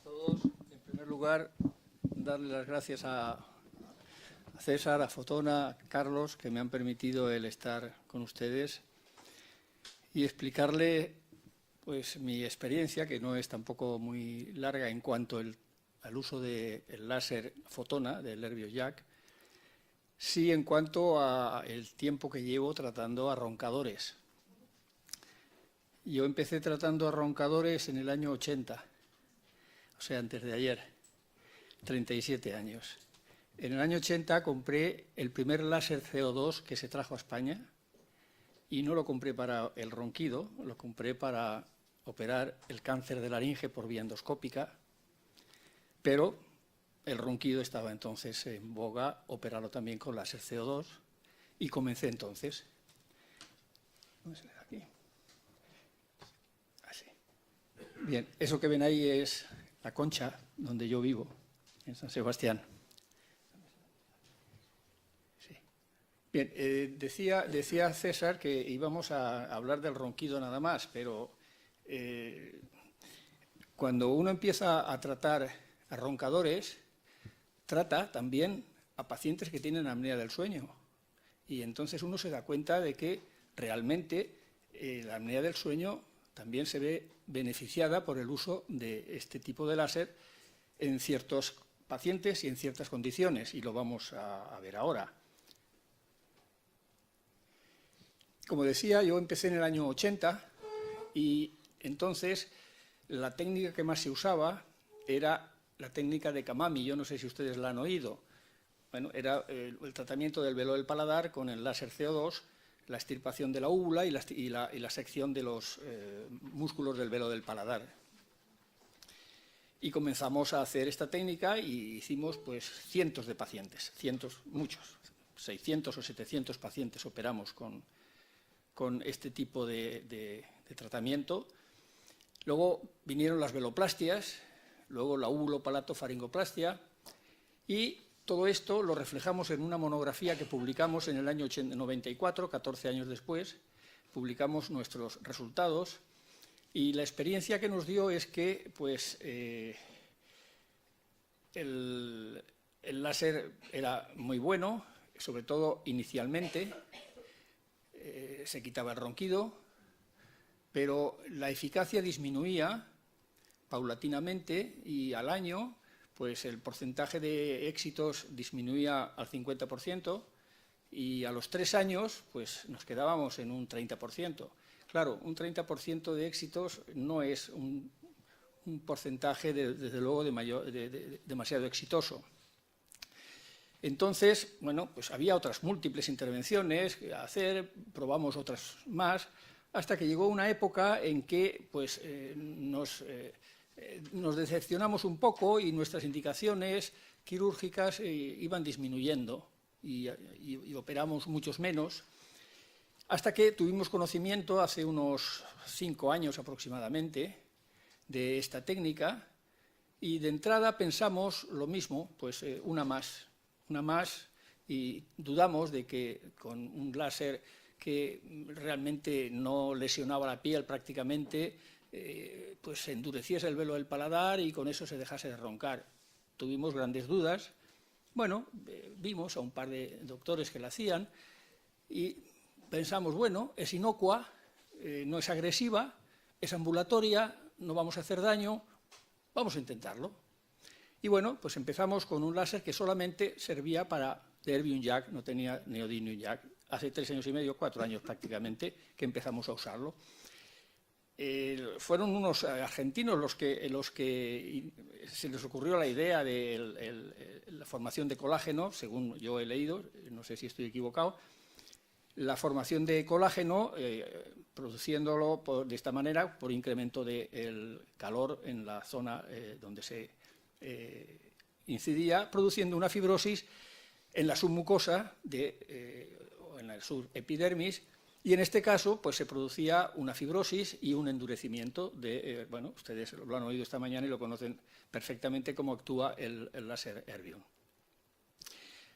todos. En primer lugar, darle las gracias a César, a Fotona, a Carlos, que me han permitido el estar con ustedes y explicarle pues, mi experiencia, que no es tampoco muy larga en cuanto al uso del láser Fotona, del Herbio-Jack, sí en cuanto al tiempo que llevo tratando a roncadores. Yo empecé tratando a roncadores en el año 80, o sea, antes de ayer, 37 años. En el año 80 compré el primer láser CO2 que se trajo a España y no lo compré para el ronquido, lo compré para operar el cáncer de laringe por vía endoscópica, pero el ronquido estaba entonces en boga, operarlo también con láser CO2 y comencé entonces. ¿Dónde se le da aquí? Así. Bien, eso que ven ahí es La Concha, donde yo vivo, en San Sebastián. Sí. Bien, decía César que íbamos a hablar del ronquido nada más, pero cuando uno empieza a tratar a roncadores, trata también a pacientes que tienen apnea del sueño. Y entonces uno se da cuenta de que realmente la apnea del sueño también se ve beneficiada por el uso de este tipo de láser en ciertos pacientes y en ciertas condiciones, y lo vamos a ver ahora. Como decía, yo empecé en el año 80 y entonces la técnica que más se usaba era la técnica de Kamami. Yo no sé si ustedes la han oído. Bueno, era el tratamiento del velo del paladar con el láser CO2, la extirpación de la úvula y la sección de los músculos del velo del paladar. Y comenzamos a hacer esta técnica y hicimos pues cientos de pacientes, muchos, 600 o 700 pacientes operamos con este tipo de tratamiento. Luego vinieron las veloplastias, luego la úvulo-palato-faringoplastia, y todo esto lo reflejamos en una monografía que publicamos en el año 94, 14 años después. Publicamos nuestros resultados y la experiencia que nos dio es que pues, el láser era muy bueno, sobre todo inicialmente, se quitaba el ronquido, pero la eficacia disminuía paulatinamente y al año pues el porcentaje de éxitos disminuía al 50% y a los 3 años pues nos quedábamos en un 30%. Claro, un 30% de éxitos no es un porcentaje, desde luego, demasiado exitoso. Entonces, bueno, pues había otras múltiples intervenciones que hacer, probamos otras más, hasta que llegó una época en que pues, nos decepcionamos un poco y nuestras indicaciones quirúrgicas iban disminuyendo y operamos muchos menos, hasta que tuvimos conocimiento hace unos 5 años aproximadamente de esta técnica y de entrada pensamos lo mismo, pues una más, y dudamos de que con un láser que realmente no lesionaba la piel prácticamente, pues se endureciese el velo del paladar y con eso se dejase de roncar. Tuvimos grandes dudas. Bueno, vimos a un par de doctores que la hacían y pensamos, bueno, es inocua, no es agresiva, es ambulatoria, no vamos a hacer daño, vamos a intentarlo. Y bueno, pues empezamos con un láser que solamente servía para Herbio-Jack, no tenía Neodymium-Jack. Hace 3 años y medio, 4 años prácticamente, que empezamos a usarlo. Fueron unos argentinos los que se les ocurrió la idea de la formación de colágeno, según yo he leído, no sé si estoy equivocado, la formación de colágeno, produciéndolo de esta manera por incremento del calor en la zona donde se incidía, produciendo una fibrosis en la submucosa o en la subepidermis, y en este caso pues, se producía una fibrosis y un endurecimiento bueno, ustedes lo han oído esta mañana y lo conocen perfectamente cómo actúa el láser Herbio.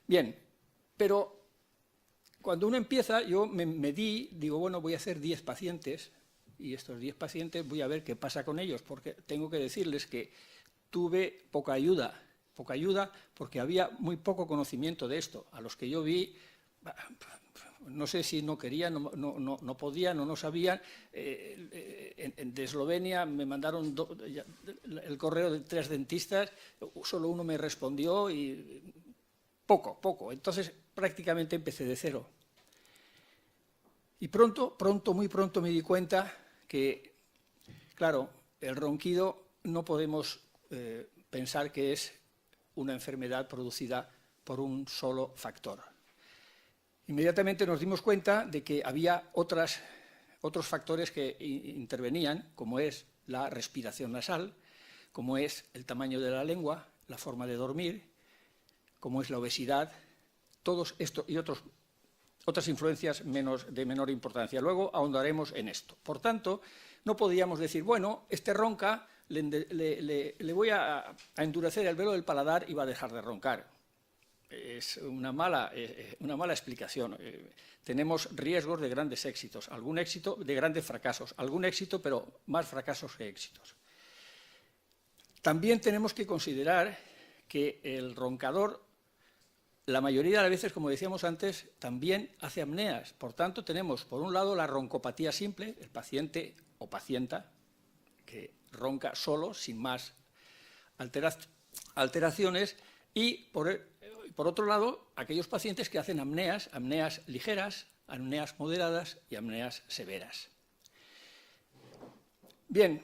Bien, pero cuando uno empieza, yo me digo, bueno, voy a hacer 10 pacientes y estos 10 pacientes voy a ver qué pasa con ellos, porque tengo que decirles que tuve poca ayuda porque había muy poco conocimiento de esto. A los que yo vi, no sé si no querían, no podían o no sabían. De Eslovenia me mandaron el correo de 3 dentistas, solo uno me respondió y poco. Entonces prácticamente empecé de cero. Y muy pronto me di cuenta que, claro, el ronquido no podemos pensar que es una enfermedad producida por un solo factor. Inmediatamente nos dimos cuenta de que había otros factores que intervenían, como es la respiración nasal, como es el tamaño de la lengua, la forma de dormir, como es la obesidad, todos esto y otras influencias de menor importancia. Luego ahondaremos en esto. Por tanto, no podíamos decir, bueno, este ronca, le voy a endurecer el velo del paladar y va a dejar de roncar. Es una mala explicación. Tenemos riesgos de grandes éxitos, algún éxito de grandes fracasos, algún éxito, pero más fracasos que éxitos. También tenemos que considerar que el roncador, la mayoría de las veces, como decíamos antes, también hace apneas. Por tanto, tenemos, por un lado, la roncopatía simple, el paciente o pacienta que ronca solo, sin más alteraciones, y por otro lado, aquellos pacientes que hacen apneas ligeras, apneas moderadas y apneas severas. Bien,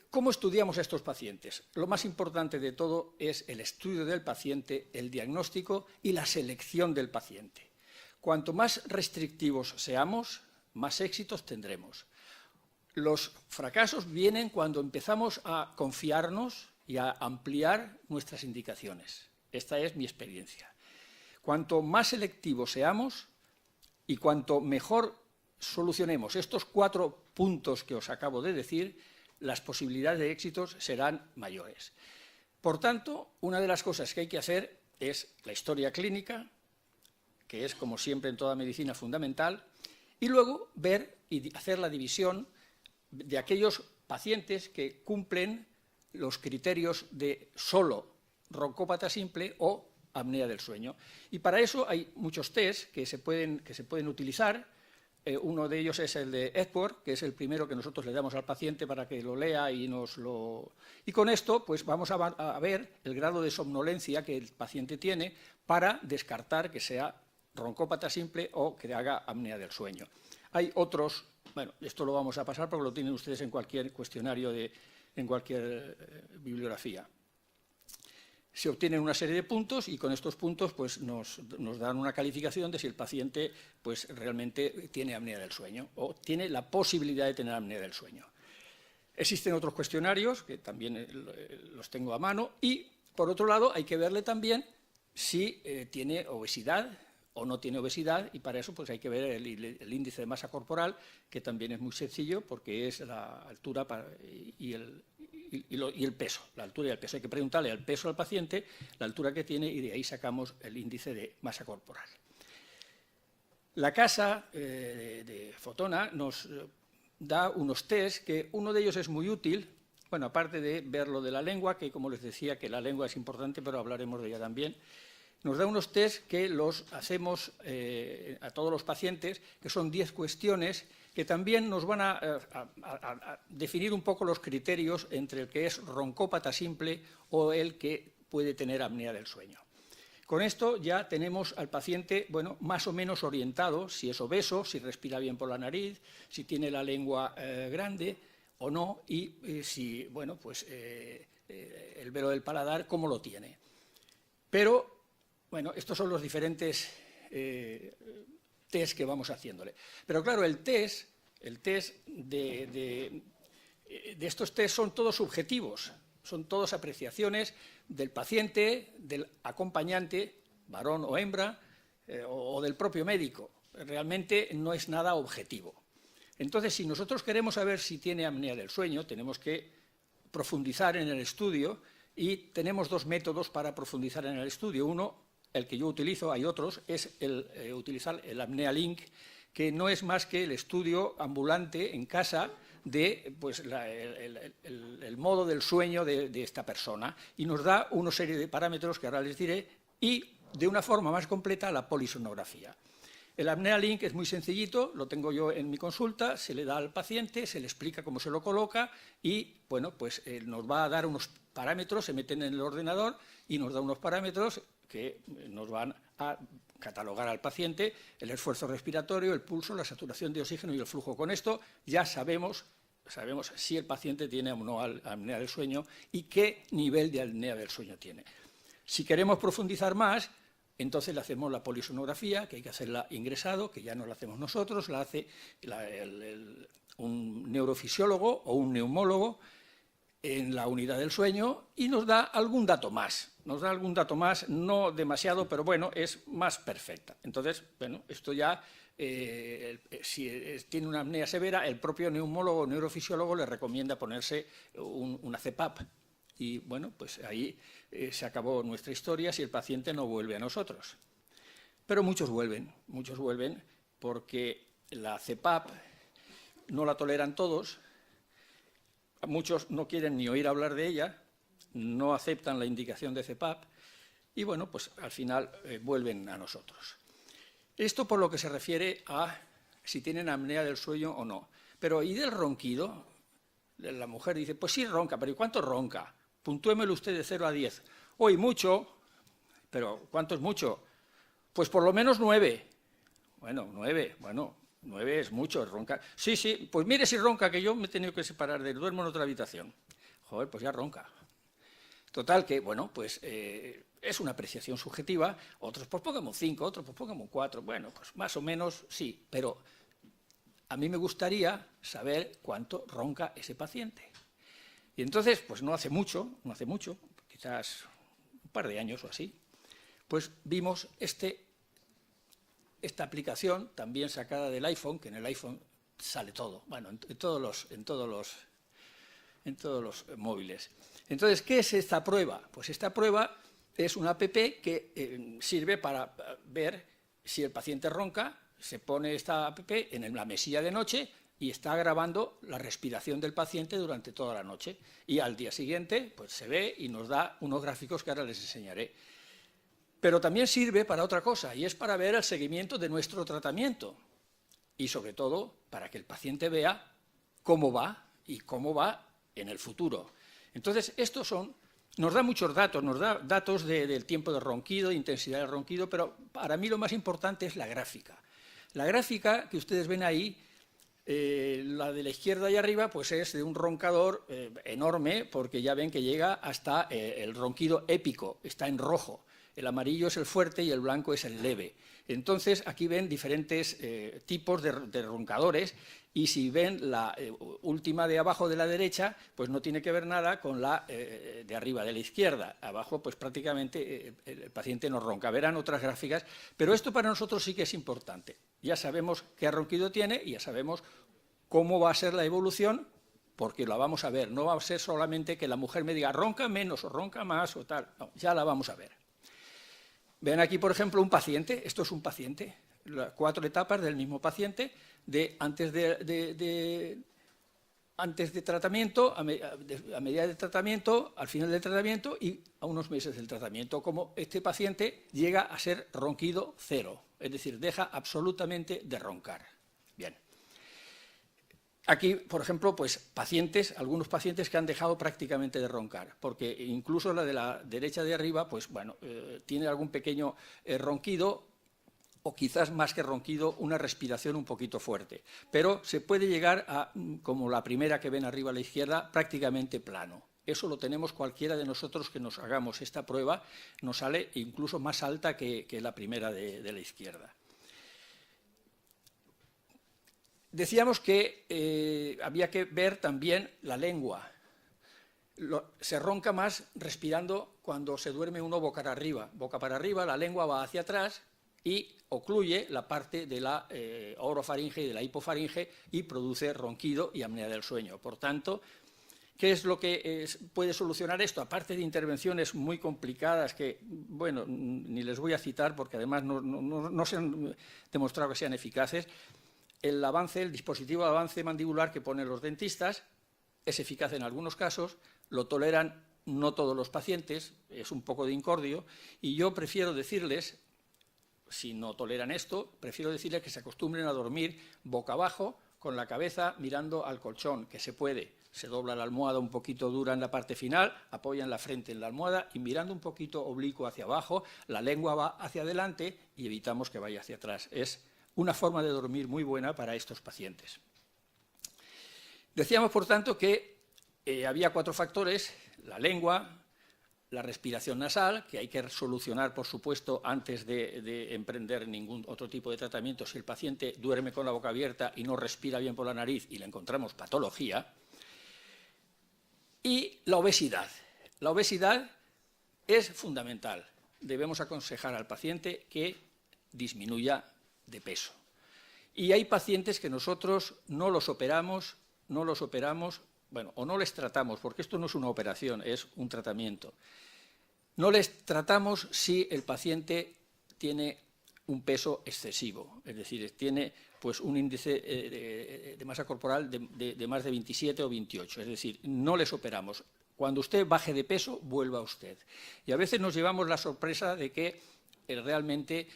¿cómo estudiamos a estos pacientes? Lo más importante de todo es el estudio del paciente, el diagnóstico y la selección del paciente. Cuanto más restrictivos seamos, más éxitos tendremos. Los fracasos vienen cuando empezamos a confiarnos y a ampliar nuestras indicaciones. Esta es mi experiencia. Cuanto más selectivos seamos y cuanto mejor solucionemos estos 4 puntos que os acabo de decir, las posibilidades de éxitos serán mayores. Por tanto, una de las cosas que hay que hacer es la historia clínica, que es, como siempre en toda medicina, fundamental, y luego ver y hacer la división de aquellos pacientes que cumplen los criterios de solo roncópata simple o apnea del sueño. Y para eso hay muchos test que se pueden utilizar. Uno de ellos es el de Epworth, que es el primero que nosotros le damos al paciente para que lo lea y Y con esto pues vamos a ver el grado de somnolencia que el paciente tiene para descartar que sea roncópata simple o que haga apnea del sueño. Hay otros, bueno, esto lo vamos a pasar porque lo tienen ustedes en cualquier cuestionario, en cualquier bibliografía. Se obtienen una serie de puntos y con estos puntos pues, nos dan una calificación de si el paciente pues, realmente tiene apnea del sueño o tiene la posibilidad de tener apnea del sueño. Existen otros cuestionarios que también los tengo a mano y, por otro lado, hay que verle también si tiene obesidad o no tiene obesidad y para eso pues, hay que ver el índice de masa corporal, que también es muy sencillo porque es la altura y el peso, la altura y el peso. Hay que preguntarle al peso al paciente, la altura que tiene y de ahí sacamos el índice de masa corporal. La casa de Fotona nos da unos test que uno de ellos es muy útil, bueno, aparte de ver lo de la lengua, que como les decía que la lengua es importante, pero hablaremos de ella también. Nos da unos test que los hacemos a todos los pacientes, que son 10 cuestiones que también nos van a definir un poco los criterios entre el que es roncópata simple o el que puede tener apnea del sueño. Con esto ya tenemos al paciente bueno, más o menos orientado, si es obeso, si respira bien por la nariz, si tiene la lengua grande o no, y si, bueno, pues el velo del paladar, cómo lo tiene. Pero, bueno, estos son los diferentes test que vamos haciéndole. Pero claro, el test de estos test son todos subjetivos, son todas apreciaciones del paciente, del acompañante, varón o hembra, o del propio médico. Realmente no es nada objetivo. Entonces, si nosotros queremos saber si tiene apnea del sueño, tenemos que profundizar en el estudio y tenemos 2 métodos para profundizar en el estudio. Uno, el que yo utilizo, hay otros, es utilizar el Apnea Link, que no es más que el estudio ambulante en casa de pues, el modo del sueño de esta persona, y nos da una serie de parámetros que ahora les diré, y de una forma más completa la polisonografía. El Apnea Link es muy sencillito, lo tengo yo en mi consulta, se le da al paciente, se le explica cómo se lo coloca y bueno, pues nos va a dar unos parámetros, se meten en el ordenador y nos da unos parámetros que nos van a catalogar al paciente el esfuerzo respiratorio, el pulso, la saturación de oxígeno y el flujo. Con esto ya sabemos si el paciente tiene o no apnea del sueño y qué nivel de apnea del sueño tiene. Si queremos profundizar más, entonces le hacemos la polisonografía, que hay que hacerla ingresado, que ya no la hacemos nosotros, la hace un neurofisiólogo o un neumólogo en la unidad del sueño y nos da algún dato más. Nos da algún dato más, no demasiado, pero bueno, es más perfecta. Entonces, bueno, esto ya, si tiene una apnea severa, el propio neumólogo o neurofisiólogo le recomienda ponerse una CPAP. Y bueno, pues ahí se acabó nuestra historia si el paciente no vuelve a nosotros. Pero muchos vuelven porque la CPAP no la toleran todos, muchos no quieren ni oír hablar de ella, no aceptan la indicación de CPAP y bueno, pues al final vuelven a nosotros. Esto por lo que se refiere a si tienen apnea del sueño o no. Pero ¿y del ronquido? La mujer dice, pues sí ronca, pero ¿y cuánto ronca? Puntúemelo usted de 0 a 10. Hoy mucho, pero ¿cuánto es mucho? Pues por lo menos 9. Bueno, 9, bueno, 9 es mucho, ronca. Sí, sí, pues mire si ronca, que yo me he tenido que separar de él, duermo en otra habitación. Joder, pues ya ronca. Total que, bueno, pues es una apreciación subjetiva, otros pues pongamos 5, otros pues pongamos 4, bueno, pues más o menos sí, pero a mí me gustaría saber cuánto ronca ese paciente. Y entonces, pues no hace mucho, quizás un par de años o así, pues vimos esta aplicación también sacada del iPhone, que en el iPhone sale todo, bueno, en todos los móviles. Entonces, ¿qué es esta prueba? Pues esta prueba es una app que sirve para ver si el paciente ronca, se pone esta app en la mesilla de noche y está grabando la respiración del paciente durante toda la noche. Y al día siguiente pues se ve y nos da unos gráficos que ahora les enseñaré. Pero también sirve para otra cosa, y es para ver el seguimiento de nuestro tratamiento. Y sobre todo para que el paciente vea cómo va y cómo va en el futuro. Entonces, nos da muchos datos, nos da datos del tiempo de ronquido, de intensidad del ronquido, pero para mí lo más importante es la gráfica. La gráfica que ustedes ven ahí, la de la izquierda y arriba, pues es de un roncador enorme, porque ya ven que llega hasta el ronquido épico, está en rojo. El amarillo es el fuerte y el blanco es el leve. Entonces, aquí ven diferentes tipos de roncadores, y si ven la última de abajo de la derecha, pues no tiene que ver nada con la de arriba de la izquierda. Abajo, pues prácticamente el paciente no ronca. Verán otras gráficas, pero esto para nosotros sí que es importante. Ya sabemos qué ronquido tiene y ya sabemos cómo va a ser la evolución, porque la vamos a ver. No va a ser solamente que la mujer me diga ronca menos o ronca más o tal. No, ya la vamos a ver. Ven aquí, por ejemplo, un paciente. Esto es un paciente, las 4 etapas del mismo paciente, antes de tratamiento, a medida del tratamiento, al final del tratamiento y a unos meses del tratamiento. Como este paciente llega a ser ronquido 0, es decir, deja absolutamente de roncar. Bien. Aquí, por ejemplo, pues algunos pacientes que han dejado prácticamente de roncar, porque incluso la de la derecha de arriba, pues bueno, tiene algún pequeño ronquido, o quizás más que ronquido, una respiración un poquito fuerte. Pero se puede llegar a, como la primera que ven arriba a la izquierda, prácticamente plano. Eso lo tenemos cualquiera de nosotros que nos hagamos esta prueba, nos sale incluso más alta que la primera de la izquierda. Decíamos que había que ver también la lengua. Se ronca más respirando cuando se duerme uno boca para arriba. Boca para arriba, la lengua va hacia atrás y ocluye la parte de la orofaringe y de la hipofaringe y produce ronquido y apnea del sueño. Por tanto, ¿qué es lo que puede solucionar esto? Aparte de intervenciones muy complicadas que, bueno, ni les voy a citar porque además no se han demostrado que sean eficaces, el dispositivo de avance mandibular que ponen los dentistas. Es eficaz en algunos casos, lo toleran no todos los pacientes, es un poco de incordio, y yo prefiero decirles, si no toleran esto, prefiero decirles que se acostumbren a dormir boca abajo, con la cabeza mirando al colchón, que se puede. Se dobla la almohada un poquito dura en la parte final, apoyan la frente en la almohada y mirando un poquito oblicuo hacia abajo, la lengua va hacia adelante y evitamos que vaya hacia atrás. Es una forma de dormir muy buena para estos pacientes. Decíamos, por tanto, que había 4 factores: la lengua, la respiración nasal, que hay que solucionar, por supuesto, antes de emprender ningún otro tipo de tratamiento. Si el paciente duerme con la boca abierta y no respira bien por la nariz y le encontramos patología. Y la obesidad. La obesidad es fundamental. Debemos aconsejar al paciente que disminuya de peso. Y hay pacientes que nosotros no los operamos, bueno, o no les tratamos, porque esto no es una operación, es un tratamiento. No les tratamos si el paciente tiene un peso excesivo, es decir, tiene pues un índice de masa corporal de más de 27 o 28, es decir, no les operamos. Cuando usted baje de peso, vuelva usted. Y a veces nos llevamos la sorpresa de que realmente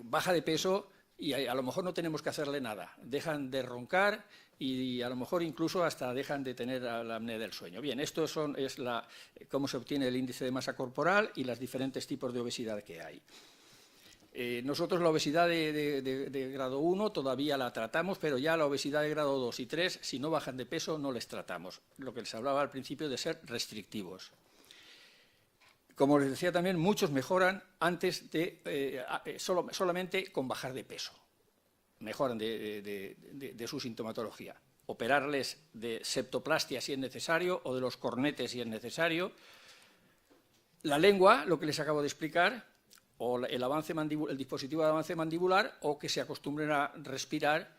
baja de peso y a lo mejor no tenemos que hacerle nada. Dejan de roncar y a lo mejor incluso hasta dejan de tener la apnea del sueño. Bien, esto es cómo se obtiene el índice de masa corporal y los diferentes tipos de obesidad que hay. Nosotros la obesidad de grado 1 todavía la tratamos, pero ya la obesidad de grado 2 y 3, si no bajan de peso, no les tratamos. Lo que les hablaba al principio de ser restrictivos. Como les decía también, muchos mejoran antes solamente con bajar de peso. Mejoran de su sintomatología. Operarles de septoplastia si es necesario o de los cornetes si es necesario. La lengua, lo que les acabo de explicar, o el dispositivo de avance mandibular, o que se acostumbren a respirar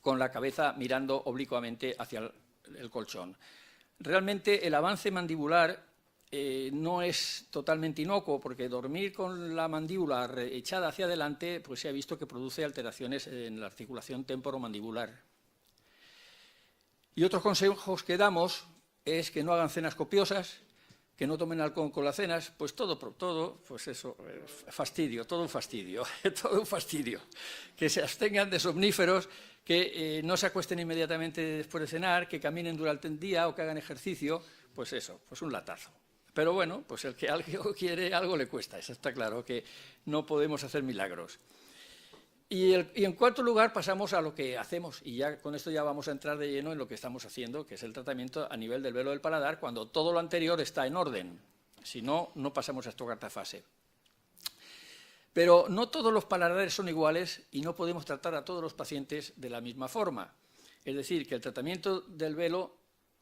con la cabeza mirando oblicuamente hacia el colchón. Realmente el avance mandibular no es totalmente inocuo, porque dormir con la mandíbula echada hacia adelante pues se ha visto que produce alteraciones en la articulación temporomandibular. Y otros consejos que damos es que no hagan cenas copiosas, que no tomen alcohol con las cenas, pues todo, pues eso, fastidio, todo un fastidio, todo un fastidio. Que se abstengan de somníferos, que no se acuesten inmediatamente después de cenar, que caminen durante el día o que hagan ejercicio, pues eso, pues un latazo. Pero bueno, pues el que algo quiere, algo le cuesta, eso está claro, que no podemos hacer milagros. Y en cuarto lugar pasamos a lo que hacemos, y ya con esto ya vamos a entrar de lleno en lo que estamos haciendo, que es el tratamiento a nivel del velo del paladar, cuando todo lo anterior está en orden. Si no, no pasamos a esta cuarta fase. Pero no todos los paladares son iguales y no podemos tratar a todos los pacientes de la misma forma. Es decir, que el tratamiento del velo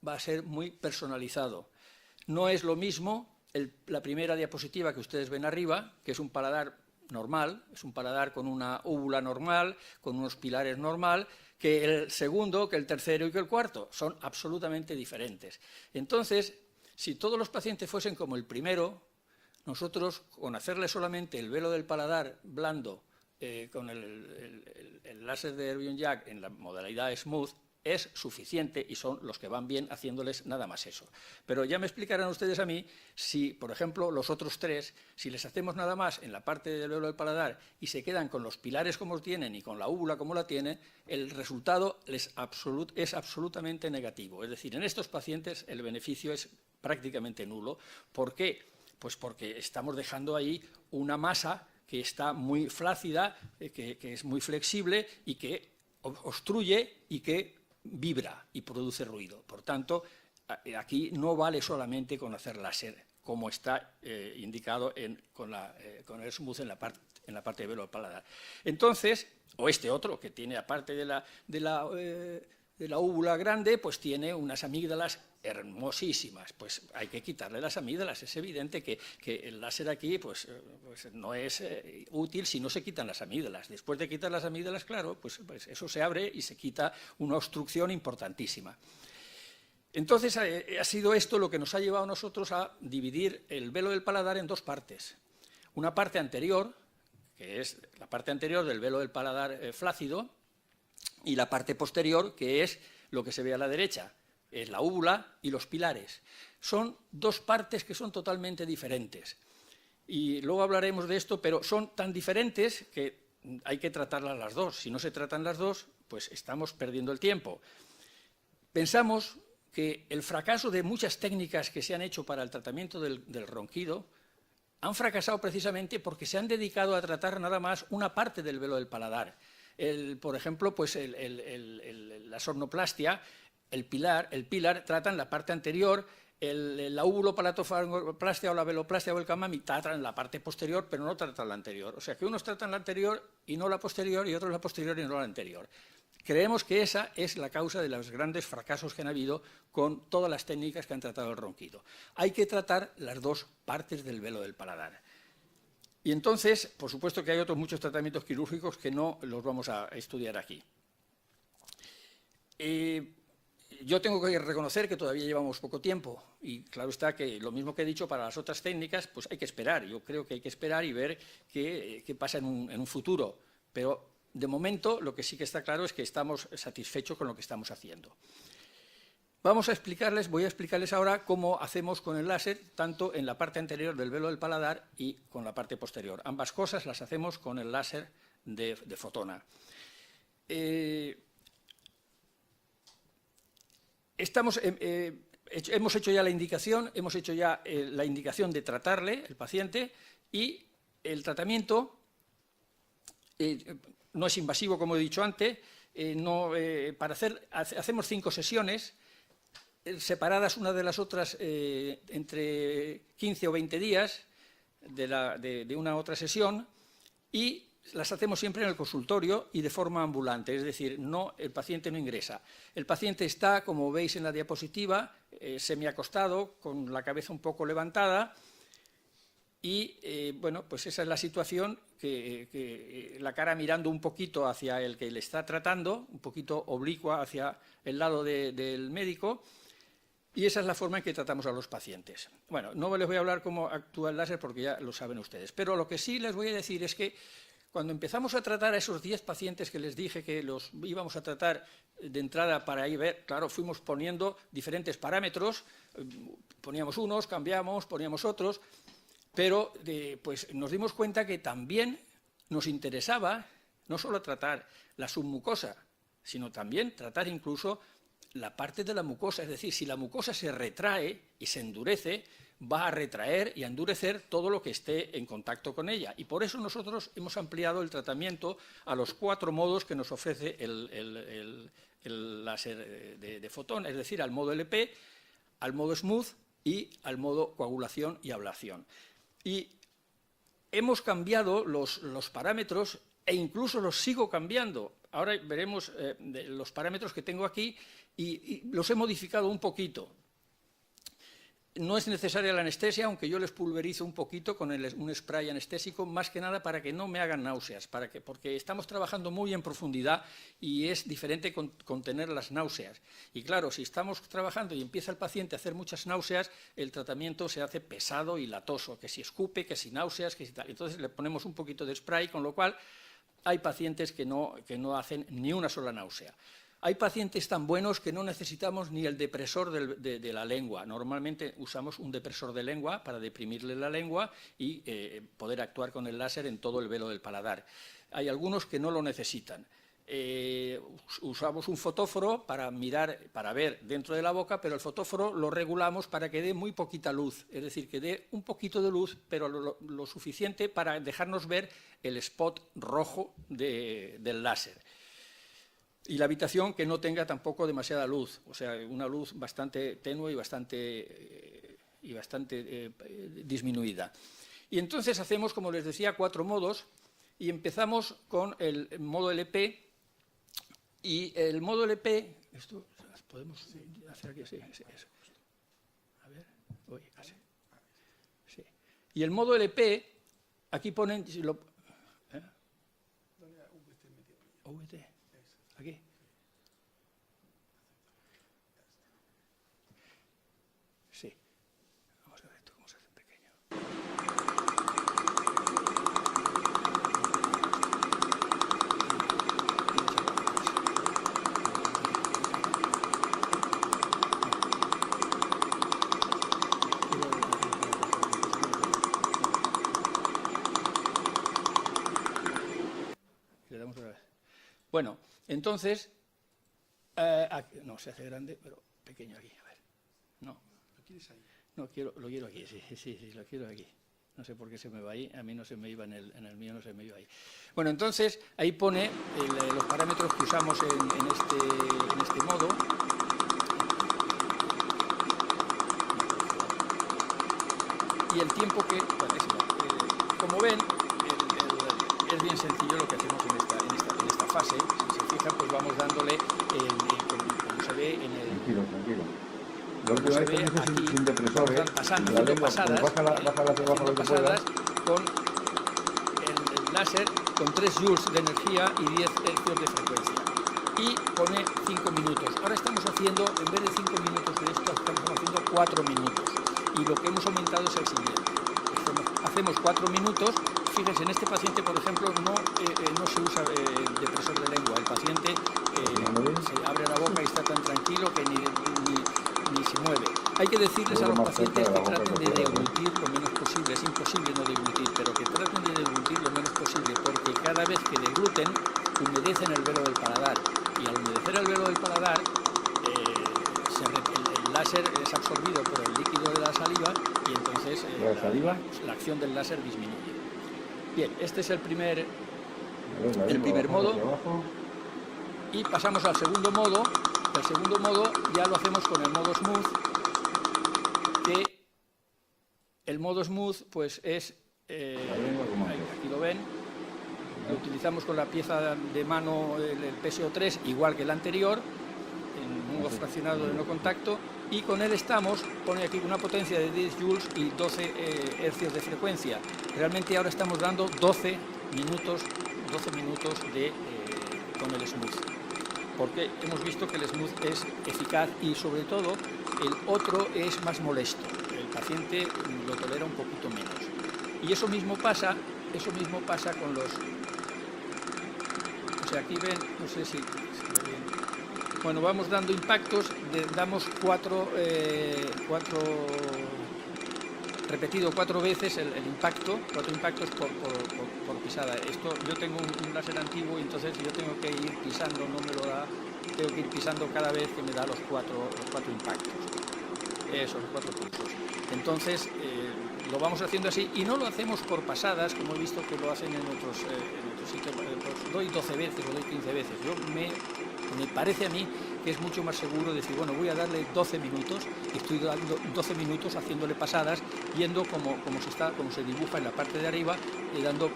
va a ser muy personalizado. No es lo mismo la primera diapositiva que ustedes ven arriba, que es un paladar normal, es un paladar con una úvula normal, con unos pilares normal, que el segundo, que el tercero y que el cuarto. Son absolutamente diferentes. Entonces, si todos los pacientes fuesen como el primero, nosotros, con hacerle solamente el velo del paladar blando con el láser de Erbion-Jack en la modalidad Smooth, es suficiente y son los que van bien haciéndoles nada más eso. Pero ya me explicarán ustedes a mí si, por ejemplo, los otros 3, si les hacemos nada más en la parte del velo del paladar y se quedan con los pilares como tienen y con la úvula como la tienen, el resultado es absolutamente negativo. Es decir, en estos pacientes el beneficio es prácticamente nulo. ¿Por qué? Pues porque estamos dejando ahí una masa que está muy flácida, que es muy flexible y que obstruye y que vibra y produce ruido. Por tanto, aquí no vale solamente con hacer láser, como está indicado con el Smooth en la parte de velo del paladar. Entonces, o este otro, que tiene, aparte de la úvula grande, pues tiene unas amígdalas hermosísimas. Pues hay que quitarle las amígdalas. Es evidente que el láser aquí pues no es útil si no se quitan las amígdalas. Después de quitar las amígdalas, claro, pues eso se abre y se quita una obstrucción importantísima. Entonces, ha sido esto lo que nos ha llevado a nosotros a dividir el velo del paladar en 2 partes. Una parte anterior, que es la parte anterior del velo del paladar flácido, y la parte posterior, que es lo que se ve a la derecha, es la úvula y los pilares. Son dos partes que son totalmente diferentes. Y luego hablaremos de esto, pero son tan diferentes que hay que tratarlas las dos. Si no se tratan las dos, pues estamos perdiendo el tiempo. Pensamos que el fracaso de muchas técnicas que se han hecho para el tratamiento del ronquido han fracasado precisamente porque se han dedicado a tratar nada más una parte del velo del paladar. Por ejemplo, pues la somnoplastia, el pilar tratan la parte anterior, la úvulopalatoplastia o la veloplastia o el camami tratan la parte posterior, pero no tratan la anterior. O sea que unos tratan la anterior y no la posterior, y otros la posterior y no la anterior. Creemos que esa es la causa de los grandes fracasos que han habido con todas las técnicas que han tratado el ronquido. Hay que tratar las dos partes del velo del paladar. Y entonces, por supuesto que hay otros muchos tratamientos quirúrgicos que no los vamos a estudiar aquí. Yo tengo que reconocer que todavía llevamos poco tiempo y claro está que lo mismo que he dicho para las otras técnicas, pues hay que esperar. Yo creo que hay que esperar y ver qué pasa en un futuro, pero de momento lo que sí que está claro es que estamos satisfechos con lo que estamos haciendo. Voy a explicarles ahora cómo hacemos con el láser, tanto en la parte anterior del velo del paladar y con la parte posterior. Ambas cosas las hacemos con el láser de fotona. Hemos hecho ya la indicación, de tratarle, el paciente, y el tratamiento no es invasivo, como he dicho antes. Hacemos 5 sesiones, separadas una de las otras entre 15 o 20 días de una otra sesión, y las hacemos siempre en el consultorio y de forma ambulante, es decir, el paciente no ingresa. El paciente está, como veis en la diapositiva, semiacostado, con la cabeza un poco levantada, y bueno, pues esa es la situación, que la cara mirando un poquito hacia el que le está tratando, un poquito oblicua hacia el lado del médico, y esa es la forma en que tratamos a los pacientes. Bueno, no les voy a hablar cómo actúa el láser porque ya lo saben ustedes, pero lo que sí les voy a decir es que cuando empezamos a tratar a esos 10 pacientes que les dije que los íbamos a tratar de entrada para ahí ver, claro, fuimos poniendo diferentes parámetros, poníamos unos, cambiamos, poníamos otros, pero pues nos dimos cuenta que también nos interesaba no solo tratar la submucosa, sino también tratar incluso la parte de la mucosa, es decir, si la mucosa se retrae y se endurece, va a retraer y a endurecer todo lo que esté en contacto con ella. Y por eso nosotros hemos ampliado el tratamiento a los 4 modos que nos ofrece el láser de fotón, es decir, al modo LP, al modo smooth y al modo coagulación y ablación. Y hemos cambiado los parámetros e incluso los sigo cambiando. Ahora veremos los parámetros que tengo aquí y los he modificado un poquito. No es necesaria la anestesia, aunque yo les pulverizo un poquito con un spray anestésico, más que nada para que no me hagan náuseas, porque estamos trabajando muy en profundidad y es diferente contener las náuseas. Y claro, si estamos trabajando y empieza el paciente a hacer muchas náuseas, el tratamiento se hace pesado y latoso, que si escupe, que si náuseas, que si tal. Entonces le ponemos un poquito de spray, con lo cual hay pacientes que no hacen ni una sola náusea. Hay pacientes tan buenos que no necesitamos ni el depresor de la lengua. Normalmente usamos un depresor de lengua para deprimirle la lengua y poder actuar con el láser en todo el velo del paladar. Hay algunos que no lo necesitan. Usamos un fotóforo para ver dentro de la boca, pero el fotóforo lo regulamos para que dé muy poquita luz, es decir, que dé un poquito de luz, pero lo suficiente para dejarnos ver el spot rojo del láser. Y la habitación que no tenga tampoco demasiada luz, o sea, una luz bastante tenue y bastante disminuida. Y entonces hacemos, como les decía, 4 modos, y empezamos con el modo LP. Y el modo LP, esto podemos hacer aquí así, eso. A ver, así. Sí. Y el modo LP, aquí ponen, VT. Aquí. Sí. Vamos a ver esto cómo se hace en pequeño. Bueno, entonces, no, se hace grande, pero pequeño aquí, a ver. No. ¿Lo quieres ahí? No, lo quiero aquí, sí, lo quiero aquí. No sé por qué se me va ahí, a mí no se me iba en el mío, no se me iba ahí. Bueno, entonces, ahí pone los parámetros que usamos en este modo. Y el tiempo que, bueno, como ven, es bien sencillo lo que hacemos en esta fase. Si se fijan, pues vamos dándole, como se ve en el... Tranquilo. Lo último es que dice sin depresores, haciendo pasadas, con el láser con 3 joules de energía y 10 hercios de frecuencia. Y pone 5 minutos. Ahora estamos haciendo, en vez de 5 minutos de esto, estamos haciendo 4 minutos. Y lo que hemos aumentado es el siguiente. Hacemos 4 minutos. Fíjense, en este paciente, por ejemplo, no se usa depresor de lengua. El paciente se abre la boca y está tan tranquilo que ni se mueve. Hay que decirles a los pacientes que traten de deglutir lo menos posible. Es imposible no deglutir, pero que traten de deglutir lo menos posible, porque cada vez que degluten, humedecen el velo del paladar. Y al humedecer el velo del paladar, el láser es absorbido por el líquido de la saliva y entonces la acción del láser disminuye. Bien, este es el primer modo. Y pasamos al segundo modo. El segundo modo ya lo hacemos con el modo smooth, que el modo smooth pues es, aquí lo ven, lo utilizamos con la pieza de mano, el PSO3, igual que el anterior, en modo fraccionado de no contacto, y con él pone aquí una potencia de 10 joules y 12 hercios de frecuencia. Realmente ahora estamos dando 12 minutos con el smooth, porque hemos visto que el smooth es eficaz y sobre todo el otro es más molesto, el paciente lo tolera un poquito menos. Y eso mismo pasa con los... O sea, aquí ven, no sé si se ve bien. Bueno, vamos dando impactos, damos repetido 4 veces el impacto, 4 impactos por pisada. Esto, yo tengo un láser antiguo y entonces yo tengo que ir pisando, no me lo da, tengo que ir pisando cada vez que me da los cuatro impactos. Esos 4 pulsos. Entonces, lo vamos haciendo así y no lo hacemos por pasadas, como he visto que lo hacen en otros sitios. Pues doy 12 veces o doy 15 veces. Me parece a mí que es mucho más seguro decir, bueno, voy a darle 12 minutos, y estoy dando 12 minutos haciéndole pasadas, viendo cómo se dibuja en la parte de arriba, dando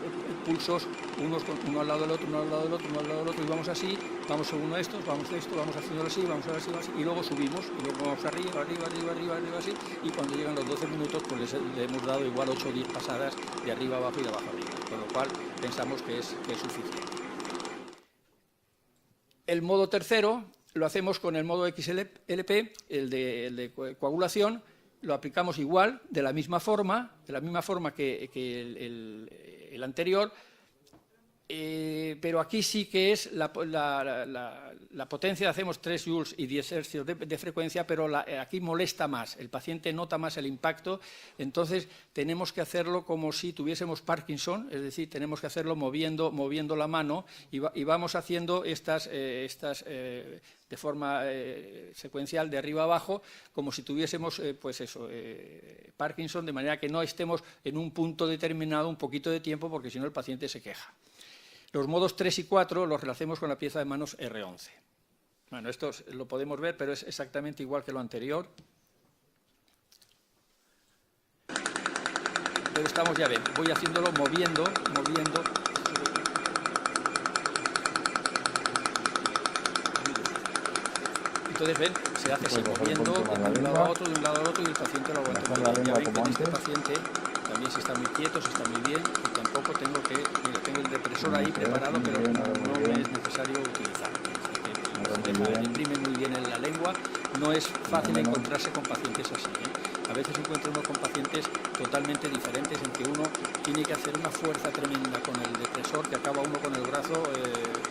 pulsos uno al lado del otro, uno al lado del otro, uno al lado del otro, y vamos así, vamos según estos, vamos haciéndolo así, vamos así, y luego subimos, y luego vamos arriba, así, y cuando llegan los 12 minutos, pues le hemos dado igual 8 o 10 pasadas de arriba abajo y de abajo arriba, con lo cual pensamos que es suficiente. El modo tercero lo hacemos con el modo XLP, el de coagulación, lo aplicamos igual, de la misma forma que el anterior, pero aquí sí que es la potencia, hacemos 3 joules y 10 hercios de frecuencia, pero aquí molesta más, el paciente nota más el impacto, entonces tenemos que hacerlo como si tuviésemos Parkinson, es decir, tenemos que hacerlo moviendo la mano y vamos haciendo estas de forma secuencial de arriba a abajo, como si tuviésemos Parkinson, de manera que no estemos en un punto determinado un poquito de tiempo, porque si no el paciente se queja. Los modos 3 y 4 los relacemos con la pieza de manos R11. Bueno, esto lo podemos ver, pero es exactamente igual que lo anterior. Pero estamos, ya ven, voy haciéndolo moviendo. Entonces, ven, se hace así, moviendo de un lado a otro, y el paciente lo aguanta. Ya ven que en este paciente también se está muy quieto, se está muy bien, y tampoco tengo el depresor ahí preparado, pero no me es necesario utilizarlo. Se imprime muy bien en la lengua, no es fácil encontrarse con pacientes así, A veces encuentra uno con pacientes totalmente diferentes, en que uno tiene que hacer una fuerza tremenda con el depresor, que acaba uno con el brazo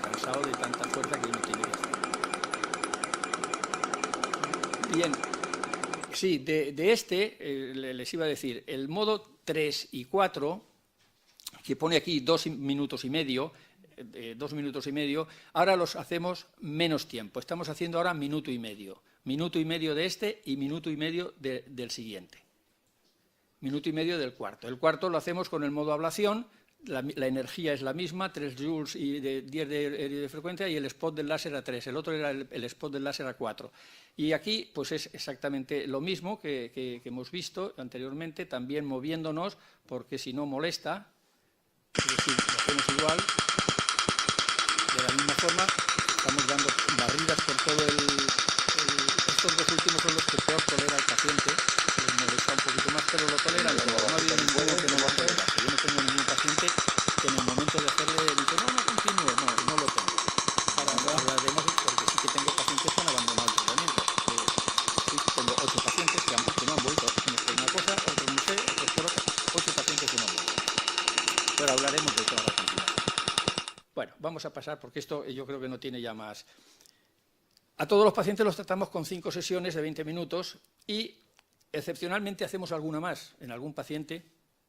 cansado de tanta fuerza que uno tiene que hacer. Bien, sí, les iba a decir, el modo 3 y 4, que pone aquí 2 minutos y medio, 2 minutos y medio, ahora los hacemos menos tiempo. Estamos haciendo ahora minuto y medio de este y minuto y medio del siguiente. Minuto y medio del cuarto. El cuarto lo hacemos con el modo ablación, la energía es la misma, 3 joules y de 10 de frecuencia, y el spot del láser a 3, el otro era el spot del láser a 4. Y aquí pues es exactamente lo mismo que hemos visto anteriormente, también moviéndonos, porque si no molesta, es decir, lo hacemos igual, de la misma forma, estamos dando barridas por todo estos dos últimos son los que peor tolera el paciente, les molesta un poquito más, pero lo toleran, pero no ha habido ninguno que no lo tolera. Yo no tengo ningún paciente que en el momento de hacerle dice, no continúo, no lo tengo. Ahora hablaremos, porque sí que tengo pacientes que han abandonado el tratamiento. Sí, tengo 8 pacientes que no han vuelto, unos por una cosa, otros no sé, otros por otra, 8 pacientes que no han vuelto. Pero hablaremos de toda la cantidad. Bueno, vamos a pasar, porque esto yo creo que no tiene ya más. A todos los pacientes los tratamos con 5 sesiones de 20 minutos y excepcionalmente hacemos alguna más. En algún paciente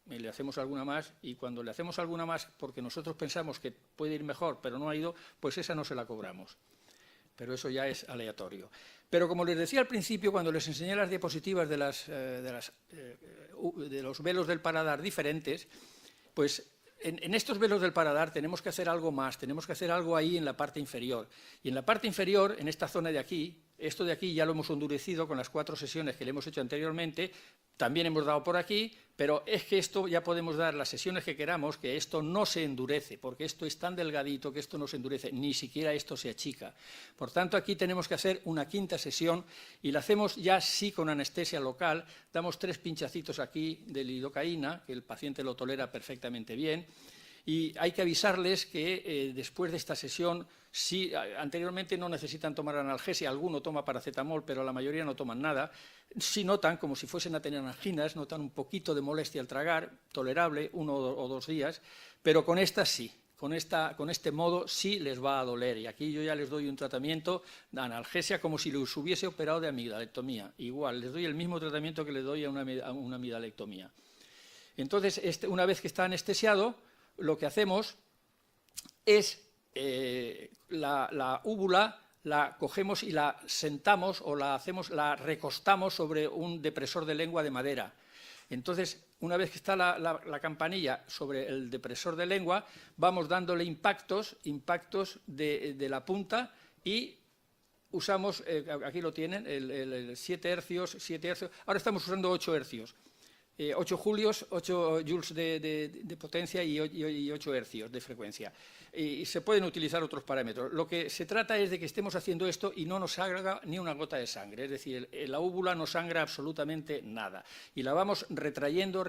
le hacemos alguna más, y cuando le hacemos alguna más porque nosotros pensamos que puede ir mejor pero no ha ido, pues esa no se la cobramos. Pero eso ya es aleatorio. Pero como les decía al principio, cuando les enseñé las diapositivas de los velos del paladar diferentes, pues en estos velos del paladar tenemos que hacer algo más, tenemos que hacer algo ahí en la parte inferior. Y en la parte inferior, en esta zona de aquí, esto de aquí ya lo hemos endurecido con las 4 sesiones que le hemos hecho anteriormente, también hemos dado por aquí, pero es que esto ya podemos dar las sesiones que queramos, que esto no se endurece, porque esto es tan delgadito que esto no se endurece, ni siquiera esto se achica. Por tanto, aquí tenemos que hacer una 5ª sesión y la hacemos ya sí con anestesia local, damos 3 pinchacitos aquí de lidocaína, que el paciente lo tolera perfectamente bien, y hay que avisarles que después de esta sesión, sí, anteriormente no necesitan tomar analgesia, alguno toma paracetamol, pero la mayoría no toman nada, sí notan, como si fuesen a tener anginas, notan un poquito de molestia al tragar, tolerable, 1 o 2 días, pero con esta sí. Con este modo sí les va a doler, y aquí yo ya les doy un tratamiento de analgesia como si les hubiese operado de amidalectomía. Igual, les doy el mismo tratamiento que le doy a una amidalectomía. Entonces, una vez que está anestesiado, lo que hacemos es la úvula la cogemos y la sentamos o la recostamos sobre un depresor de lengua de madera. Entonces, una vez que está la campanilla sobre el depresor de lengua, vamos dándole impactos de la punta, y usamos, aquí lo tienen, el 7 hercios, ahora estamos usando 8 hercios. 8 julios, 8 joules de potencia y 8 hercios de frecuencia. Y se pueden utilizar otros parámetros. Lo que se trata es de que estemos haciendo esto y no nos salga ni una gota de sangre. Es decir, la úvula no sangra absolutamente nada. Y la vamos retrayendo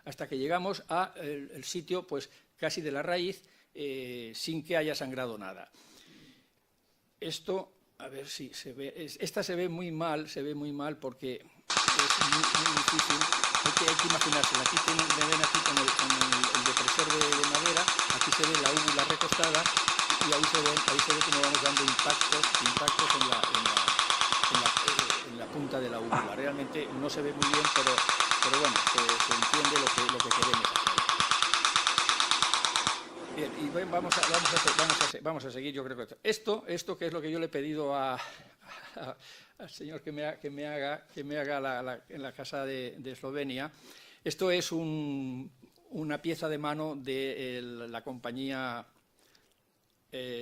hasta que llegamos al sitio pues, casi de la raíz, sin que haya sangrado nada. Esto, a ver si se ve, esta se ve muy mal porque es muy difícil, hay que imaginársela. Aquí me ven aquí con el depresor de madera, aquí se ve la úvula recostada, y ahí se ve cómo vamos dando impactos en la punta de la úvula. Realmente no se ve muy bien, pero bueno, se entiende lo que queremos hacer. Bien, y vamos a seguir, yo creo que esto que es lo que yo le he pedido al señor que me haga en la casa de Eslovenia. Esto es una pieza de mano de la compañía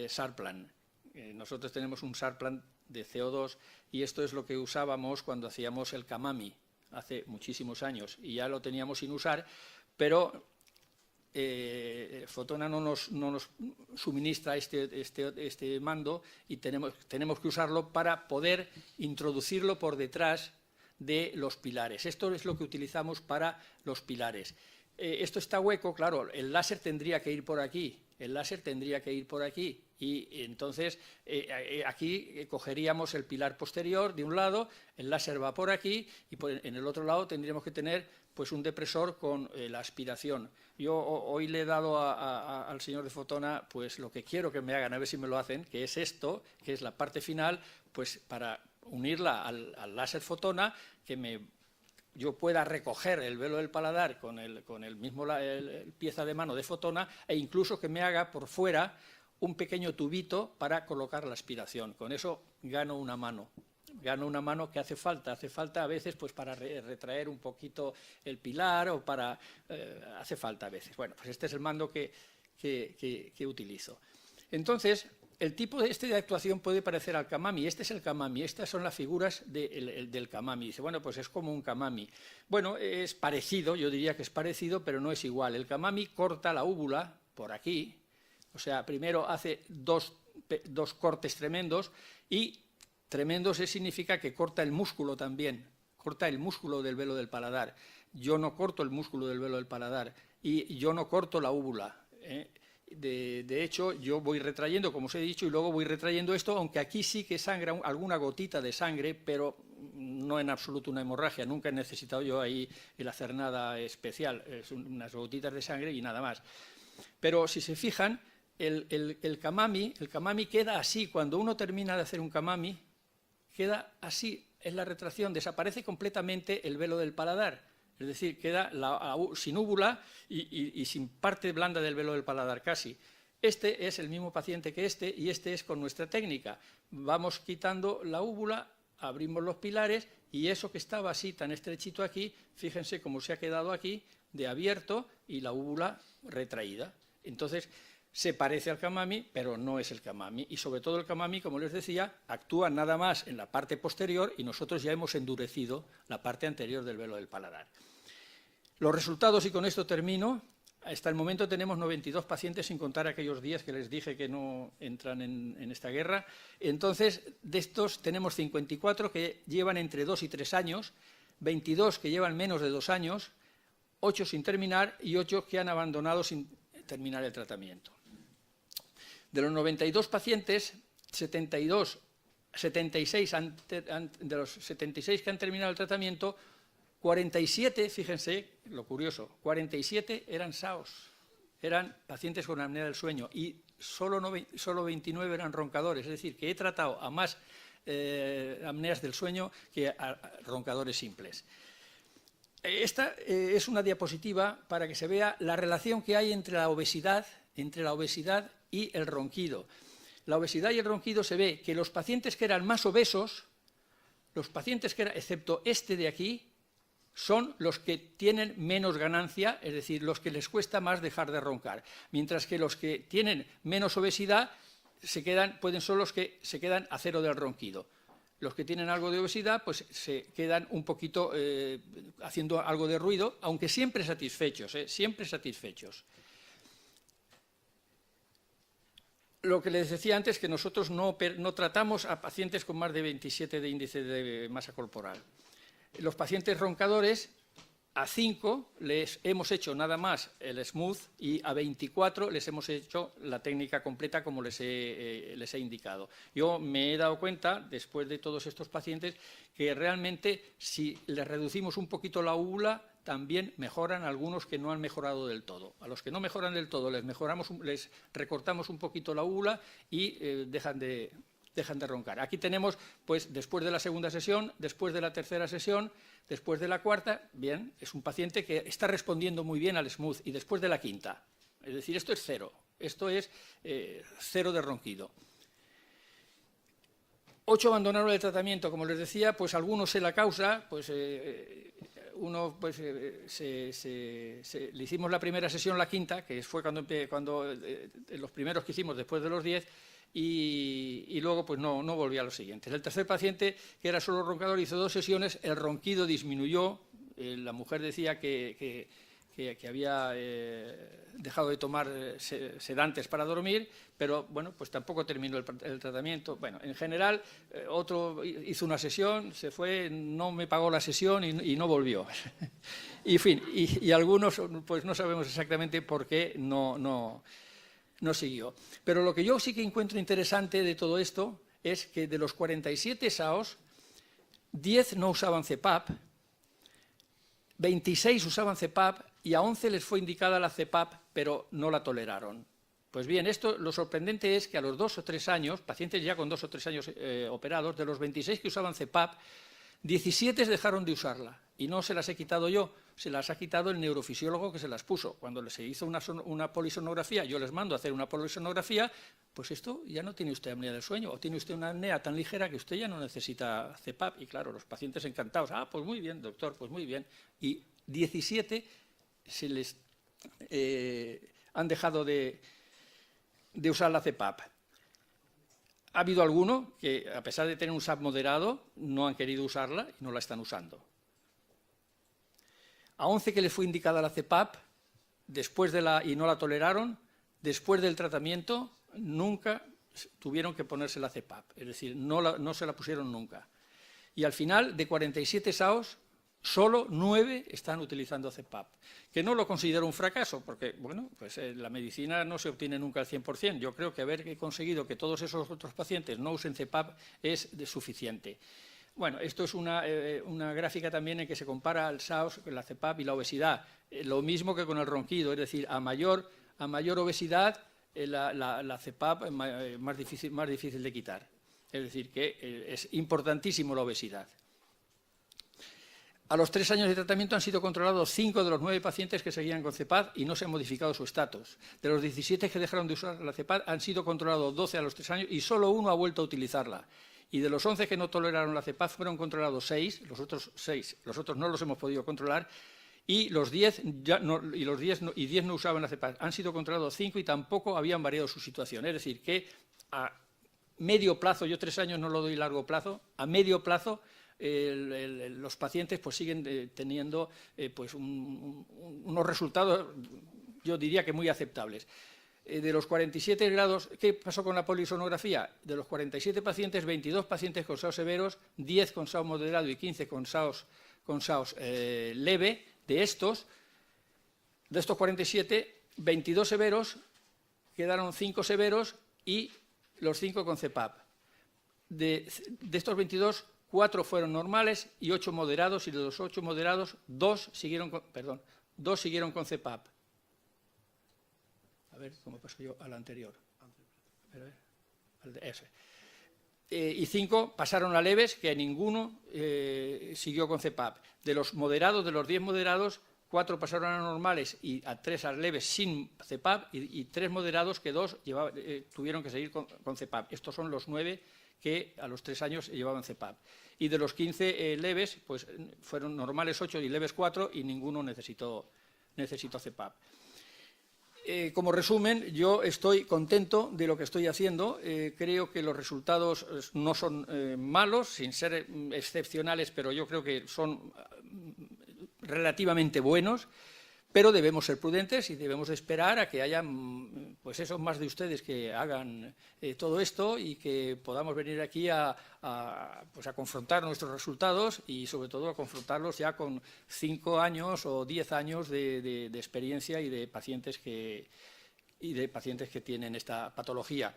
Sarplan. Nosotros tenemos un Sarplan de CO2 y esto es lo que usábamos cuando hacíamos el Kamami hace muchísimos años, y ya lo teníamos sin usar, pero Fotona no nos suministra este mando, y tenemos que usarlo para poder introducirlo por detrás de los pilares. Esto es lo que utilizamos para los pilares. Esto está hueco, claro, el láser tendría que ir por aquí, y entonces aquí cogeríamos el pilar posterior de un lado, el láser va por aquí, y en el otro lado tendríamos que tener pues un depresor con la aspiración. Yo hoy le he dado al señor de Fotona pues lo que quiero que me hagan, a ver si me lo hacen, que es esto, que es la parte final, pues para unirla al láser Fotona, que me yo pueda recoger el velo del paladar con el mismo pieza de mano de fotona e incluso que me haga por fuera un pequeño tubito para colocar la aspiración. Con eso gano una mano. Gano una mano que hace falta a veces pues para retraer un poquito el pilar o para... hace falta a veces. Bueno, pues este es el mando que utilizo. Entonces, el tipo de actuación puede parecer al kamami. Este es el kamami, estas son las figuras del kamami. Dice, bueno, pues es como un kamami. Bueno, es parecido, yo diría que es parecido, pero no es igual. El kamami corta la úvula por aquí, o sea, primero hace dos cortes tremendos y tremendos significa que corta el músculo también, corta el músculo del velo del paladar. Yo no corto el músculo del velo del paladar y yo no corto la úvula. De hecho, yo voy retrayendo, como os he dicho, y luego voy retrayendo esto, aunque aquí sí que sangra alguna gotita de sangre, pero no en absoluto una hemorragia. Nunca he necesitado yo ahí el hacer nada especial, es unas gotitas de sangre y nada más. Pero si se fijan, el kamami queda así. Cuando uno termina de hacer un kamami, queda así, es la retracción, desaparece completamente el velo del paladar. Es decir, queda sin úvula y sin parte blanda del velo del paladar casi. Este es el mismo paciente que este y este es con nuestra técnica. Vamos quitando la úvula, abrimos los pilares y eso que estaba así tan estrechito aquí, fíjense cómo se ha quedado aquí de abierto y la úvula retraída. Entonces, se parece al kamami, pero no es el kamami. Y sobre todo el kamami, como les decía, actúa nada más en la parte posterior y nosotros ya hemos endurecido la parte anterior del velo del paladar. Los resultados, y con esto termino, hasta el momento tenemos 92 pacientes, sin contar aquellos días que les dije que no entran en esta guerra. Entonces, de estos tenemos 54 que llevan entre 2 y 3 años, 22 que llevan menos de 2 años, 8 sin terminar y 8 que han abandonado sin terminar el tratamiento. De los 92 pacientes, 76 de los 76 que han terminado el tratamiento, 47, fíjense, lo curioso, 47 eran SAOS, eran pacientes con apnea del sueño y solo 29 eran roncadores, es decir, que he tratado a más apneas del sueño que a roncadores simples. Esta es una diapositiva para que se vea la relación que hay entre la obesidad y el ronquido. La obesidad y el ronquido se ve que los pacientes que eran más obesos, excepto este de aquí, son los que tienen menos ganancia, es decir, los que les cuesta más dejar de roncar, mientras que los que tienen menos obesidad pueden ser los que se quedan a cero del ronquido. Los que tienen algo de obesidad pues se quedan un poquito haciendo algo de ruido, aunque siempre satisfechos, siempre satisfechos. Lo que les decía antes, que nosotros no tratamos a pacientes con más de 27 de índice de masa corporal. Los pacientes roncadores, a 5 les hemos hecho nada más el smooth y a 24 les hemos hecho la técnica completa como les he indicado. Yo me he dado cuenta, después de todos estos pacientes, que realmente si les reducimos un poquito la úvula, también mejoran algunos que no han mejorado del todo. A los que no mejoran del todo les recortamos un poquito la úvula y dejan de roncar. Aquí tenemos, pues, después de la segunda sesión, después de la tercera sesión, después de la cuarta, bien, es un paciente que está respondiendo muy bien al smooth, y después de la quinta. Es decir, esto es cero, esto es cero de ronquido. 8 abandonaron el tratamiento, como les decía, pues algunos sé la causa, pues uno pues le hicimos la primera sesión, la quinta, que fue cuando los primeros que hicimos después de los 10, y luego pues no volví a los siguientes. El tercer paciente, que era solo roncador, hizo 2 sesiones, el ronquido disminuyó, la mujer decía que había dejado de tomar sedantes para dormir, pero bueno, pues tampoco terminó el tratamiento. Bueno, en general, otro hizo una sesión, se fue, no me pagó la sesión y no volvió. Y en fin, y algunos pues no sabemos exactamente por qué no siguió. Pero lo que yo sí que encuentro interesante de todo esto es que de los 47 SAOS, 10 no usaban CPAP, 26 usaban CPAP y a 11 les fue indicada la CPAP, pero no la toleraron. Pues bien, lo sorprendente es que a los 2 o 3 años, pacientes ya con 2 o 3 años operados, de los 26 que usaban CPAP, 17 dejaron de usarla. Y no se las he quitado yo, se las ha quitado el neurofisiólogo que se las puso. Cuando se hizo una polisonografía, yo les mando a hacer una polisonografía, pues esto ya no tiene usted apnea del sueño, o tiene usted una apnea tan ligera que usted ya no necesita CPAP. Y claro, los pacientes encantados, pues muy bien, doctor, pues muy bien. Y 17 se les han dejado de usar la CPAP. Ha habido alguno que, a pesar de tener un SAP moderado, no han querido usarla y no la están usando. A 11 que les fue indicada la CPAP y no la toleraron, después del tratamiento nunca tuvieron que ponerse la CPAP, es decir, no se la pusieron nunca. Y al final, de 47 SAOs, solo 9 están utilizando CPAP, que no lo considero un fracaso, porque bueno, pues la medicina no se obtiene nunca al 100%. Yo creo que haber conseguido que todos esos otros pacientes no usen CPAP es suficiente. Bueno, esto es una gráfica también en que se compara el SAOS, la CPAP y la obesidad. Lo mismo que con el ronquido, es decir, a mayor obesidad, la CPAP es más difícil de quitar. Es decir, que es importantísimo la obesidad. A los 3 años de tratamiento han sido controlados 5 de los 9 pacientes que seguían con CPAP y no se ha modificado su estatus. De los 17 que dejaron de usar la CPAP han sido controlados 12 a los 3 años y solo 1 ha vuelto a utilizarla. Y de los 11 que no toleraron la CPAP fueron controlados 6, los otros no los hemos podido controlar, y 10 no usaban la CPAP. Han sido controlados 5 y tampoco habían variado su situación. Es decir, que a medio plazo, yo 3 años no lo doy largo plazo, a medio plazo los pacientes pues siguen teniendo pues unos resultados, yo diría que muy aceptables. De los 47 grados, ¿qué pasó con la polisonografía? De los 47 pacientes, 22 pacientes con SAOS severos, 10 con SAOS moderado y 15 con SAOS leve. De estos 47, 22 severos, quedaron 5 severos y los 5 con CPAP. De estos 22, 4 fueron normales y 8 moderados, y de los 8 moderados, 2 siguieron con CPAP. A ver, ¿cómo paso yo al anterior? Y 5 pasaron a leves, que ninguno siguió con CPAP. De los moderados, de los 10 moderados, 4 pasaron a normales y a 3 a leves sin CPAP, y 3 moderados, que 2 tuvieron que seguir con CPAP. Estos son los 9 que a los 3 años llevaban CPAP. Y de los 15 leves, pues fueron normales 8 y leves 4, y ninguno necesitó CPAP. Como resumen, yo estoy contento de lo que estoy haciendo. Creo que los resultados no son malos, sin ser excepcionales, pero yo creo que son relativamente buenos. Pero debemos ser prudentes y debemos de esperar a que haya pues eso, más de ustedes que hagan todo esto y que podamos venir aquí a confrontar nuestros resultados y sobre todo a confrontarlos ya con 5 años o 10 años de experiencia y de pacientes que tienen esta patología.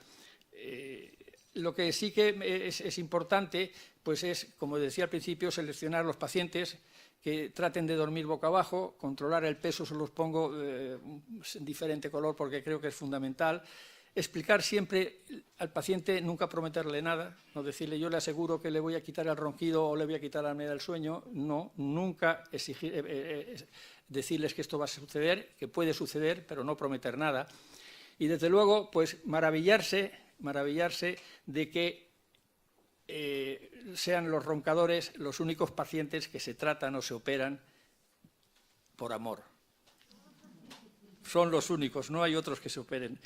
Lo que sí que es importante, pues es, como decía al principio, seleccionar los pacientes que traten de dormir boca abajo, controlar el peso, se los pongo en diferente color porque creo que es fundamental. Explicar siempre al paciente, nunca prometerle nada, no decirle yo le aseguro que le voy a quitar el ronquido o le voy a quitar la apnea del sueño, no, nunca decirles que esto va a suceder, que puede suceder, pero no prometer nada. Y desde luego, pues maravillarse de que sean los roncadores los únicos pacientes que se tratan o se operan por amor. Son los únicos, no hay otros que se operen.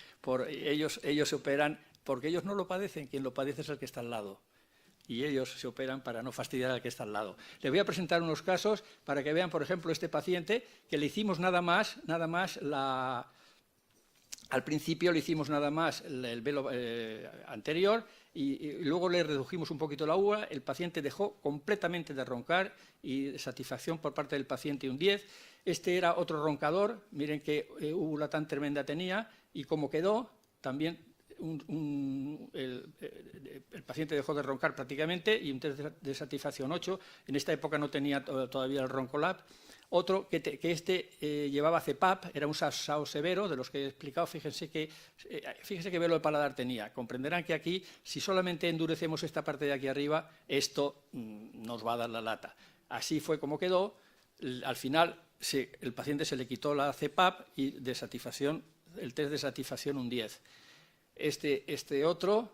Ellos se operan porque ellos no lo padecen, quien lo padece es el que está al lado. Y ellos se operan para no fastidiar al que está al lado. Les voy a presentar unos casos para que vean, por ejemplo, este paciente que le hicimos nada más al principio le hicimos nada más el velo anterior y luego le redujimos un poquito la uva. El paciente dejó completamente de roncar y satisfacción por parte del paciente un 10. Este era otro roncador, miren qué úvula tan tremenda tenía y cómo quedó. También el paciente dejó de roncar prácticamente y un test de satisfacción 8. En esta época no tenía todavía el Roncolab. Otro que llevaba CPAP, era un SAOS severo, de los que he explicado. Fíjense qué velo de paladar tenía. Comprenderán que aquí, si solamente endurecemos esta parte de aquí arriba, esto nos va a dar la lata. Así fue como quedó. Al final, el paciente se le quitó la CPAP y de satisfacción, el test de satisfacción un 10. Este otro,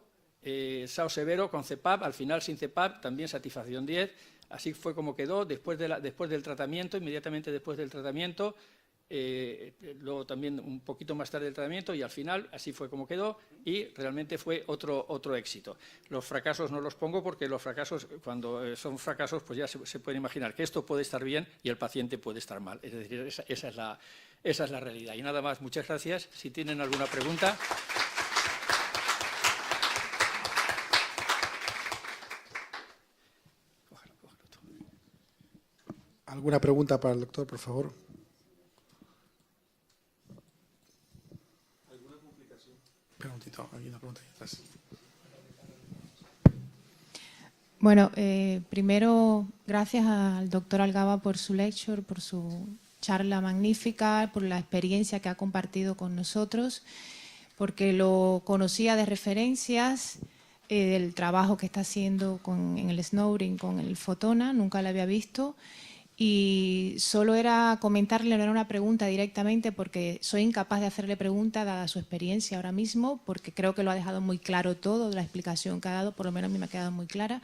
SAO severo con CPAP, al final sin CPAP, también satisfacción 10. Así fue como quedó después del tratamiento, inmediatamente después del tratamiento, luego también un poquito más tarde del tratamiento, y al final así fue como quedó, y realmente fue otro éxito. Los fracasos no los pongo porque los fracasos, cuando son fracasos, pues ya se pueden imaginar que esto puede estar bien y el paciente puede estar mal. Es decir, esa es la realidad. Y nada más, muchas gracias. Si tienen alguna pregunta. ¿Alguna pregunta para el doctor, por favor? ¿Alguna complicación? Preguntito, aquí una pregunta atrás. Bueno, primero, gracias al doctor Algaba por su lecture, por su charla magnífica, por la experiencia que ha compartido con nosotros, porque lo conocía de referencias del trabajo que está haciendo en el Snowring con el Fotona, nunca lo había visto. Y solo era comentarle, no era una pregunta directamente, porque soy incapaz de hacerle pregunta dada su experiencia ahora mismo, porque creo que lo ha dejado muy claro todo, la explicación que ha dado, por lo menos a mí me ha quedado muy clara.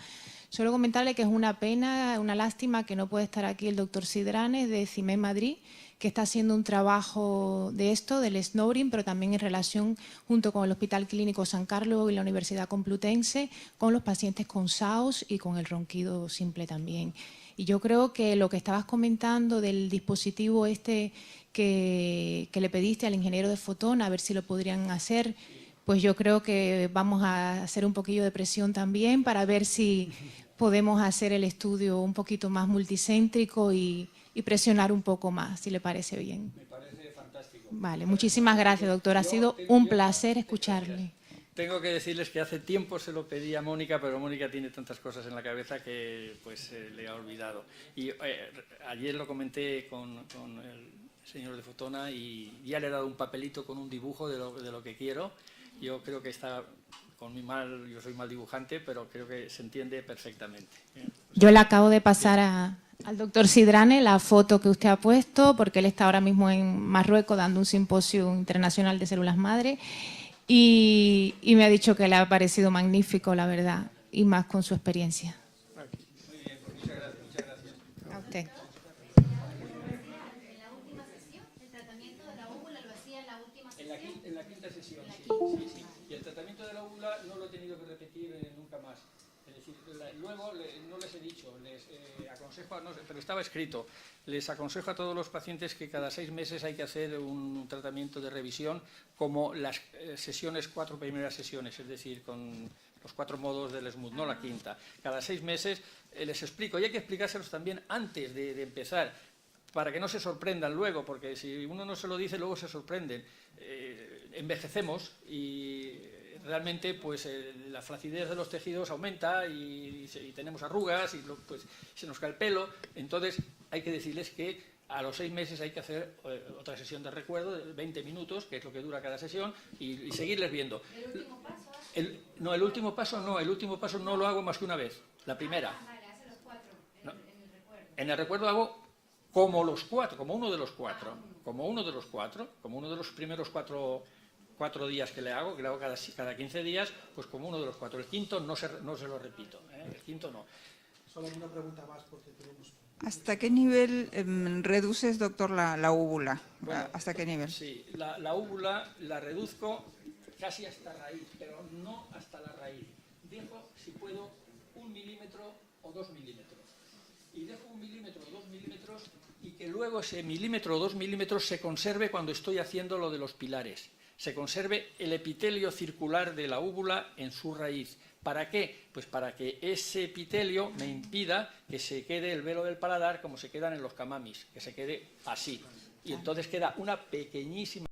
Solo comentarle que es una pena, una lástima que no puede estar aquí el doctor Sidranes de CIMED Madrid, que está haciendo un trabajo de esto, del Snowring, pero también en relación junto con el Hospital Clínico San Carlos y la Universidad Complutense, con los pacientes con SAOS y con el ronquido simple también. Y yo creo que lo que estabas comentando del dispositivo que le pediste al ingeniero de Fotona, a ver si lo podrían hacer, pues yo creo que vamos a hacer un poquillo de presión también para ver si podemos hacer el estudio un poquito más multicéntrico y presionar un poco más, si le parece bien. Me parece fantástico. Vale, muchísimas gracias, doctor. Ha sido un placer escucharle. Tengo que decirles que hace tiempo se lo pedí a Mónica, pero Mónica tiene tantas cosas en la cabeza que pues le ha olvidado. Y ayer lo comenté con el señor de Fotona y ya le he dado un papelito con un dibujo de lo que quiero. Yo creo que está con mi mal, yo soy mal dibujante, pero creo que se entiende perfectamente. Yo le acabo de pasar al doctor Sidrane la foto que usted ha puesto, porque él está ahora mismo en Marruecos dando un simposio internacional de células madre. Y me ha dicho que le ha parecido magnífico, la verdad, y más con su experiencia. Muy bien, pues muchas gracias. A usted. En la última sesión, el tratamiento de la úvula lo hacía en la última sesión. En la quinta sesión, sí. Y el tratamiento de la úvula no lo he tenido que repetir nunca más. Es decir, luego no les he dicho, les aconsejo, pero estaba escrito, les aconsejo a todos los pacientes que cada 6 meses hay que hacer un tratamiento de revisión como las cuatro primeras sesiones, es decir, con los 4 modos del SMUD, no la quinta. Cada 6 meses les explico, y hay que explicárselos también antes de empezar, para que no se sorprendan luego, porque si uno no se lo dice, luego se sorprenden. Envejecemos y realmente pues la flacidez de los tejidos aumenta y tenemos arrugas y pues se nos cae el pelo. Entonces hay que decirles que a los 6 meses hay que hacer otra sesión de recuerdo de 20 minutos, que es lo que dura cada sesión, y seguirles viendo. ¿El último paso? El último paso no lo hago más que una vez, la primera. Vale, hace los 4 en el recuerdo. En el recuerdo hago como uno de los cuatro, como uno de los primeros 4 días que le hago cada 15 días, pues como uno de los 4. El quinto no se lo repito, el quinto no. Solo una pregunta más porque tenemos... ¿Hasta qué nivel reduces, doctor, la úvula? Bueno, ¿Hasta qué nivel? Sí, la úvula la reduzco casi hasta raíz, pero no hasta la raíz. Dejo, si puedo, 1 milímetro o 2 milímetros. Y dejo 1 milímetro o 2 milímetros y que luego ese milímetro o 2 milímetros se conserve cuando estoy haciendo lo de los pilares. Se conserve el epitelio circular de la úvula en su raíz. ¿Para qué? Pues para que ese epitelio me impida que se quede el velo del paladar como se quedan en los camamis, que se quede así. Y entonces queda una pequeñísima